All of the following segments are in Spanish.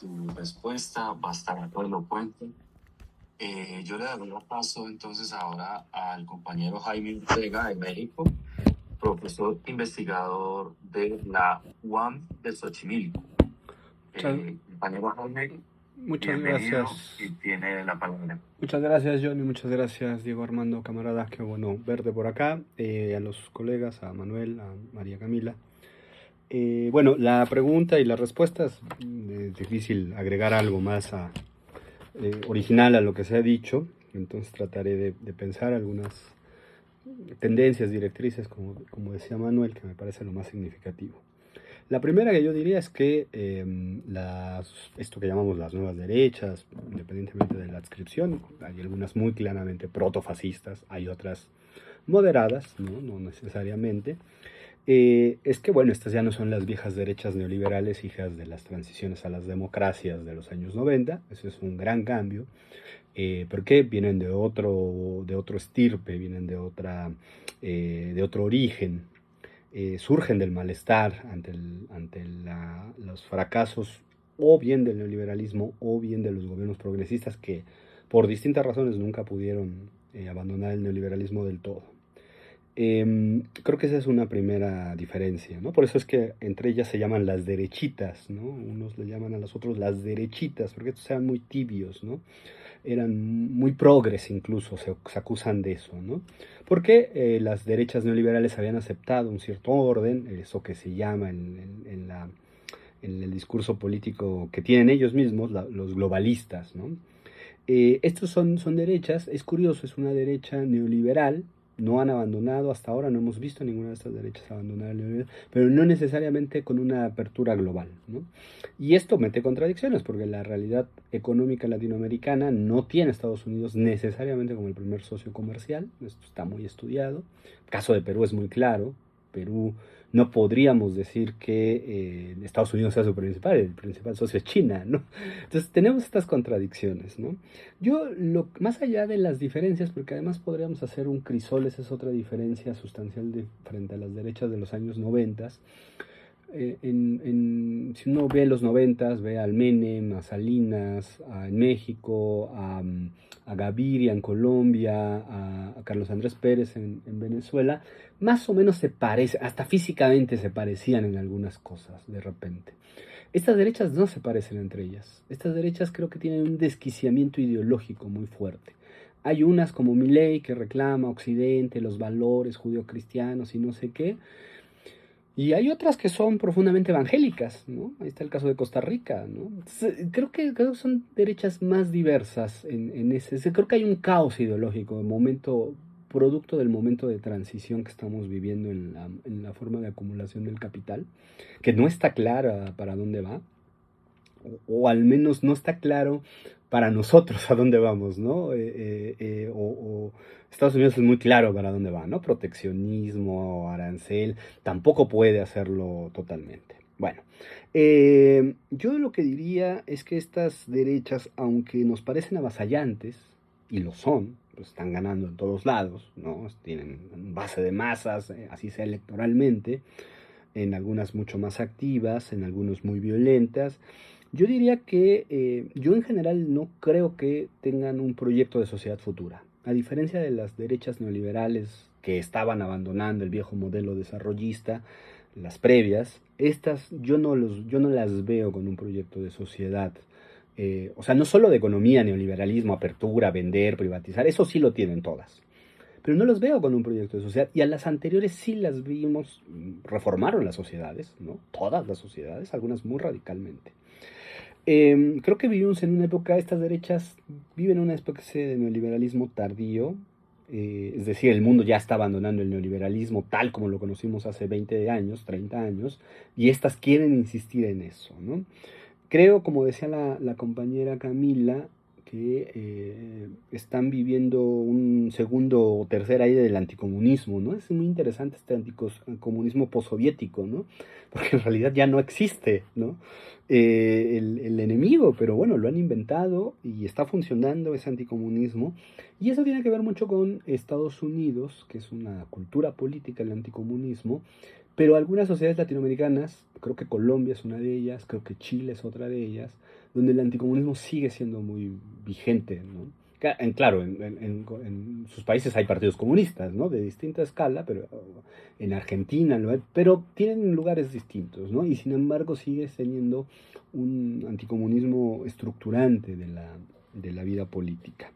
tu respuesta bastante elocuente. Yo le daré paso entonces ahora al compañero Jaime Ortega de México, profesor investigador de la UAM de Xochimilco. Muchas, Compañero Jaime, muchas bienvenido y gracias. tiene la palabra. Muchas gracias, Johnny. Muchas gracias, Diego Armando, camarada. Qué bueno verte por acá. A los colegas, a Manuel, a María Camila. Bueno, la pregunta y las respuestas, es difícil agregar algo más original a lo que se ha dicho. Entonces trataré de pensar algunas tendencias, directrices, como decía Manuel, que me parece lo más significativo. La primera que yo diría es que esto que llamamos las nuevas derechas, independientemente de la adscripción, hay algunas muy claramente protofascistas, hay otras moderadas, no necesariamente. Es que, bueno, estas ya no son las viejas derechas neoliberales, hijas de las transiciones a las democracias de los años 90, eso es un gran cambio, porque vienen de otro estirpe, vienen de otro origen, surgen del malestar ante los fracasos o bien del neoliberalismo o bien de los gobiernos progresistas que por distintas razones nunca pudieron abandonar el neoliberalismo del todo. Creo que esa es una primera diferencia, ¿no? Por eso es que entre ellas se llaman las derechitas, ¿no? Unos le llaman a los otros las derechitas, porque estos eran muy tibios, ¿no? Eran muy progres incluso, se acusan de eso, ¿no? Porque las derechas neoliberales habían aceptado un cierto orden, eso que se llama en el discurso político que tienen ellos mismos, los globalistas, ¿no? Estos son derechas, es curioso, es una derecha neoliberal, no han abandonado, hasta ahora no hemos visto ninguna de estas derechas abandonar el neoliberalismo, pero no necesariamente con una apertura global, ¿no? Y esto mete contradicciones, porque la realidad económica latinoamericana no tiene a Estados Unidos necesariamente como el primer socio comercial, esto está muy estudiado, el caso de Perú es muy claro, Perú no podríamos decir que Estados Unidos sea su principal, el principal socio es China, ¿no? Entonces tenemos estas contradicciones, ¿no? Más allá de las diferencias, porque además podríamos hacer un crisol, esa es otra diferencia sustancial frente a las derechas de los años 90. Si uno ve los 90, ve al Menem, a Salinas, en México, a Gaviria en Colombia, a Carlos Andrés Pérez en Venezuela, más o menos se parece, hasta físicamente se parecían en algunas cosas de repente. Estas derechas no se parecen entre ellas. Estas derechas creo que tienen un desquiciamiento ideológico muy fuerte. Hay unas como Milei que reclama Occidente, los valores judio-cristianos y no sé qué. Y hay otras que son profundamente evangélicas, ¿no? Ahí está el caso de Costa Rica, ¿no? Entonces, creo que son derechas más diversas en ese. Creo que hay un caos ideológico, producto del momento de transición que estamos viviendo en la forma de acumulación del capital, que no está clara para dónde va, o al menos no está claro para nosotros a dónde vamos, ¿no? Estados Unidos es muy claro para dónde va, ¿no? Proteccionismo, arancel, tampoco puede hacerlo totalmente. Bueno, yo lo que diría es que estas derechas, aunque nos parecen avasallantes, y lo son, pues están ganando en todos lados, ¿no? Tienen base de masas, así sea electoralmente, en algunas mucho más activas, en algunos muy violentas. Yo diría que yo en general no creo que tengan un proyecto de sociedad futura. A diferencia de las derechas neoliberales que estaban abandonando el viejo modelo desarrollista, las previas, estas yo no las veo con un proyecto de sociedad. O sea, no solo de economía, neoliberalismo, apertura, vender, privatizar, eso sí lo tienen todas, pero no los veo con un proyecto de sociedad. Y a las anteriores sí las vimos, reformaron las sociedades, ¿no? Todas las sociedades, algunas muy radicalmente. Creo que vivimos en una época, estas derechas viven una especie de neoliberalismo tardío, es decir, el mundo ya está abandonando el neoliberalismo tal como lo conocimos hace 20 años, 30 años, y estas quieren insistir en eso, ¿no? Creo, como decía la compañera Camila, que están viviendo un segundo o tercer aire del anticomunismo, ¿no? Es muy interesante este anticomunismo postsoviético, ¿no? Porque en realidad ya no existe, ¿no? El enemigo, pero bueno, lo han inventado y está funcionando ese anticomunismo. Y eso tiene que ver mucho con Estados Unidos, que es una cultura política el anticomunismo, Pero algunas sociedades latinoamericanas, creo que Colombia es una de ellas, creo que Chile es otra de ellas, donde el anticomunismo sigue siendo muy vigente, ¿no? Claro, en sus países hay partidos comunistas, ¿no? De distinta escala, pero en Argentina, ¿no? Pero tienen lugares distintos, ¿no? Y sin embargo sigue teniendo un anticomunismo estructurante de la vida política.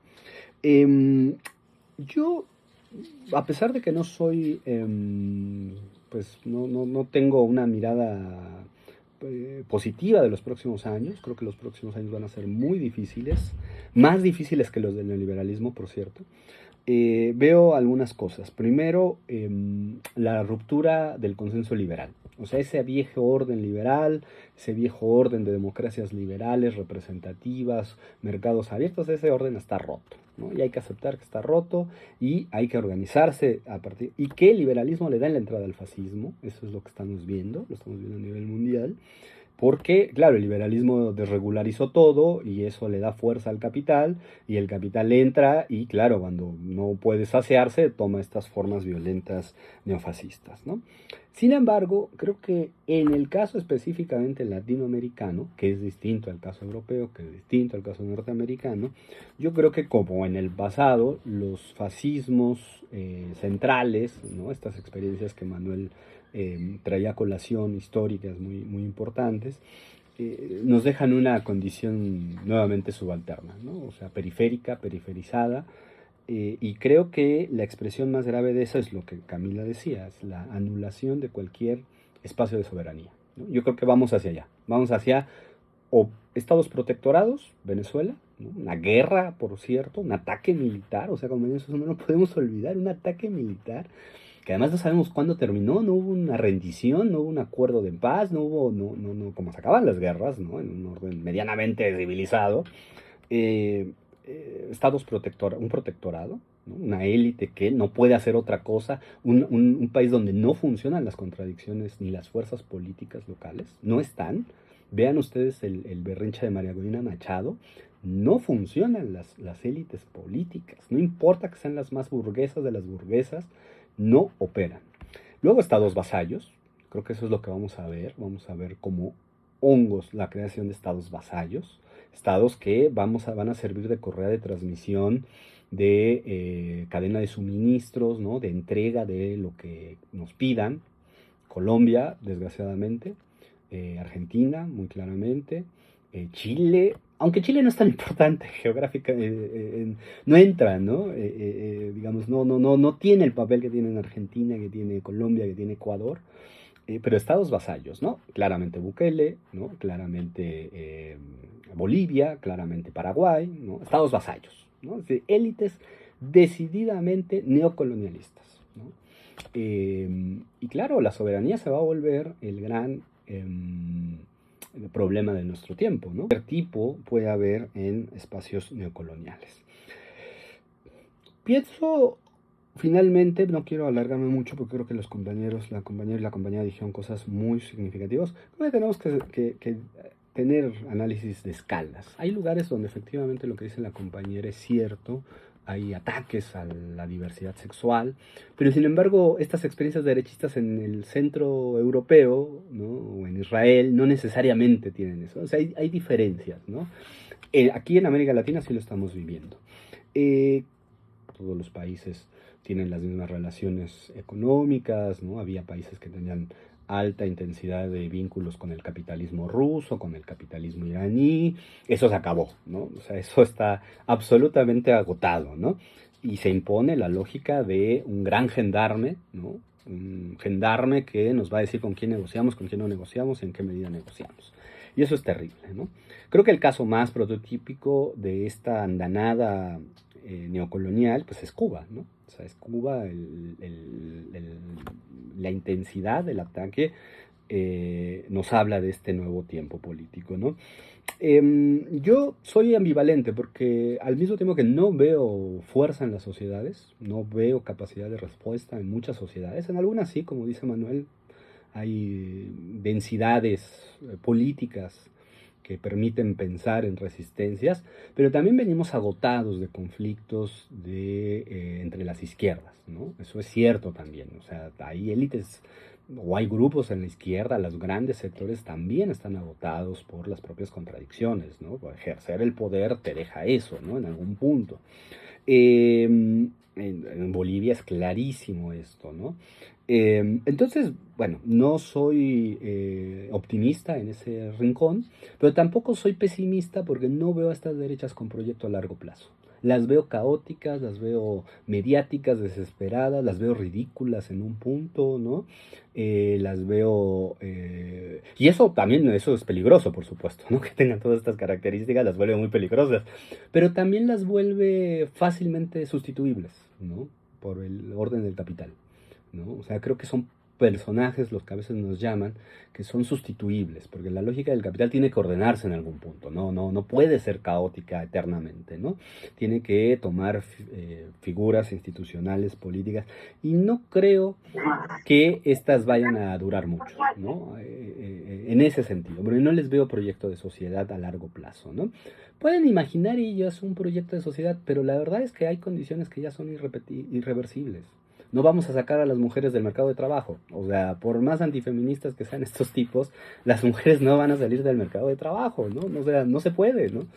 Yo, a pesar de que no soy, pues no tengo una mirada positiva de los próximos años, creo que los próximos años van a ser muy difíciles, más difíciles que los del neoliberalismo, por cierto. Veo algunas cosas. Primero, la ruptura del consenso liberal. O sea, ese viejo orden liberal, ese viejo orden de democracias liberales, representativas, mercados abiertos, ese orden está roto, ¿no? Y hay que aceptar que está roto y hay que organizarse a partir... Y que el liberalismo le da la entrada al fascismo, eso es lo que estamos viendo, lo estamos viendo a nivel mundial. Porque, claro, el liberalismo desregularizó todo y eso le da fuerza al capital y el capital entra y, claro, cuando no puede saciarse, toma estas formas violentas neofascistas, ¿no? Sin embargo, creo que en el caso específicamente latinoamericano, que es distinto al caso europeo, que es distinto al caso norteamericano, yo creo que como en el pasado, los fascismos centrales, ¿no? Estas experiencias que Manuel traía a colación históricas muy importantes, nos dejan una condición nuevamente subalterna, ¿no? O sea, periférica, periferizada, y creo que la expresión más grave de eso es lo que Camila decía, es la anulación de cualquier espacio de soberanía, ¿no? Yo creo que vamos hacia o estados protectorados, Venezuela, ¿no? Una guerra, por cierto, un ataque militar, o sea, como eso no lo podemos olvidar, un ataque militar que además no sabemos cuándo terminó, no hubo una rendición, no hubo un acuerdo de paz, no hubo, como se acaban las guerras, ¿no? En un orden medianamente civilizado, un protectorado, ¿no? Una élite que no puede hacer otra cosa, un país donde no funcionan las contradicciones ni las fuerzas políticas locales, no están. Vean ustedes el berrinche de María Corina Machado, no funcionan las élites políticas, no importa que sean las más burguesas de las burguesas, no operan. Luego estados vasallos, creo que eso es lo que vamos a ver como hongos la creación de estados vasallos, estados que van a servir de correa de transmisión, de cadena de suministros, ¿no? De entrega de lo que nos pidan. Colombia, desgraciadamente, Argentina, muy claramente, Chile, aunque Chile no es tan importante geográfica, no entra, ¿no? Digamos, no tiene el papel que tiene en Argentina, que tiene Colombia, que tiene Ecuador, pero estados vasallos, ¿no? Claramente Bukele, ¿no? Claramente Bolivia, claramente Paraguay, ¿no? Estados vasallos, ¿no? Es decir, élites decididamente neocolonialistas, ¿no? Y claro, la soberanía se va a volver el gran problema de nuestro tiempo, ¿no? ¿Qué tipo puede haber en espacios neocoloniales? Pienso, finalmente, no quiero alargarme mucho porque creo que los compañeros, la compañera y la compañera dijeron cosas muy significativas. Creo que tenemos que tener análisis de escalas. Hay lugares donde efectivamente lo que dice la compañera es cierto, hay ataques a la diversidad sexual, pero sin embargo estas experiencias derechistas en el centro europeo, ¿no? O en Israel no necesariamente tienen eso. O sea, hay diferencias, ¿no? Aquí en América Latina sí lo estamos viviendo. Todos los países tienen las mismas relaciones económicas, ¿no? Había países que tenían alta intensidad de vínculos con el capitalismo ruso, con el capitalismo iraní, eso se acabó, ¿no? O sea, eso está absolutamente agotado, ¿no? Y se impone la lógica de un gran gendarme, ¿no? Un gendarme que nos va a decir con quién negociamos, con quién no negociamos, en qué medida negociamos. Y eso es terrible, ¿no? Creo que el caso más prototípico de esta andanada neocolonial, pues es Cuba, ¿no? O sea, es Cuba la intensidad del ataque nos habla de este nuevo tiempo político, ¿no? Yo soy ambivalente porque al mismo tiempo que no veo fuerza en las sociedades, no veo capacidad de respuesta en muchas sociedades, en algunas sí, como dice Manuel, hay densidades políticas que permiten pensar en resistencias, pero también venimos agotados de conflictos entre las izquierdas, ¿no? Eso es cierto también, o sea, hay élites o hay grupos en la izquierda, los grandes sectores también están agotados por las propias contradicciones, ¿no? Por ejercer el poder te deja eso, ¿no? En algún punto. En Bolivia es clarísimo esto, ¿no? Entonces, bueno, no soy optimista en ese rincón, pero tampoco soy pesimista porque no veo a estas derechas con proyecto a largo plazo. Las veo caóticas, las veo mediáticas, desesperadas, las veo ridículas en un punto, ¿no? Las veo... y eso también, eso es peligroso, por supuesto, ¿no? Que tengan todas estas características, las vuelve muy peligrosas, pero también las vuelve fácilmente sustituibles, ¿no? Por el orden del capital, ¿no? O sea, creo que son personajes los que a veces nos llaman que son sustituibles, porque la lógica del capital tiene que ordenarse en algún punto, no puede ser caótica eternamente, ¿no? Tiene que tomar figuras institucionales, políticas, y no creo que estas vayan a durar mucho, ¿no? En ese sentido, porque no les veo proyecto de sociedad a largo plazo, ¿no? Pueden imaginar ellos un proyecto de sociedad, pero la verdad es que hay condiciones que ya son irreversibles. No vamos a sacar a las mujeres del mercado de trabajo. O sea, por más antifeministas que sean estos tipos, las mujeres no van a salir del mercado de trabajo, ¿no? O sea, no se puede, ¿no?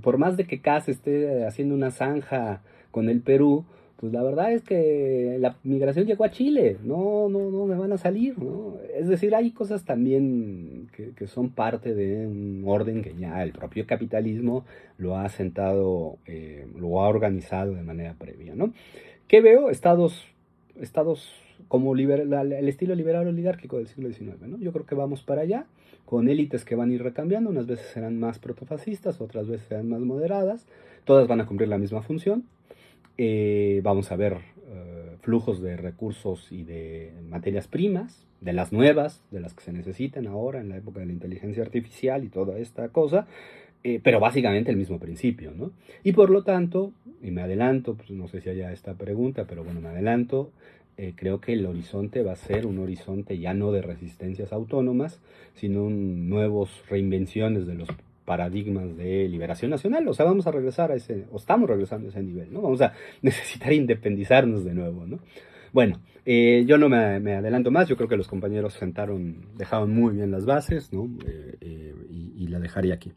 Por más de que CAS esté haciendo una zanja con el Perú, pues la verdad es que la migración llegó a Chile, no me van a salir, ¿no? Es decir, hay cosas también que son parte de un orden que ya el propio capitalismo lo ha sentado, lo ha organizado de manera previa, ¿no? ¿Qué veo? Estados como el estilo liberal oligárquico del siglo XIX, ¿no? Yo creo que vamos para allá, con élites que van a ir recambiando, unas veces serán más protofascistas, otras veces serán más moderadas, todas van a cumplir la misma función. Vamos a ver flujos de recursos y de materias primas, de las nuevas, de las que se necesitan ahora en la época de la inteligencia artificial y toda esta cosa, pero básicamente el mismo principio, ¿no? Y por lo tanto, y me adelanto, pues no sé si haya esta pregunta, pero bueno, me adelanto, creo que el horizonte va a ser un horizonte ya no de resistencias autónomas, sino nuevos reinvenciones de los paradigmas de liberación nacional. O sea, vamos a regresar a ese, o estamos regresando a ese nivel, ¿no? Vamos a necesitar independizarnos de nuevo, ¿no? Bueno, yo no me adelanto más, yo creo que los compañeros dejaron muy bien las bases, ¿no? Y la dejaría aquí.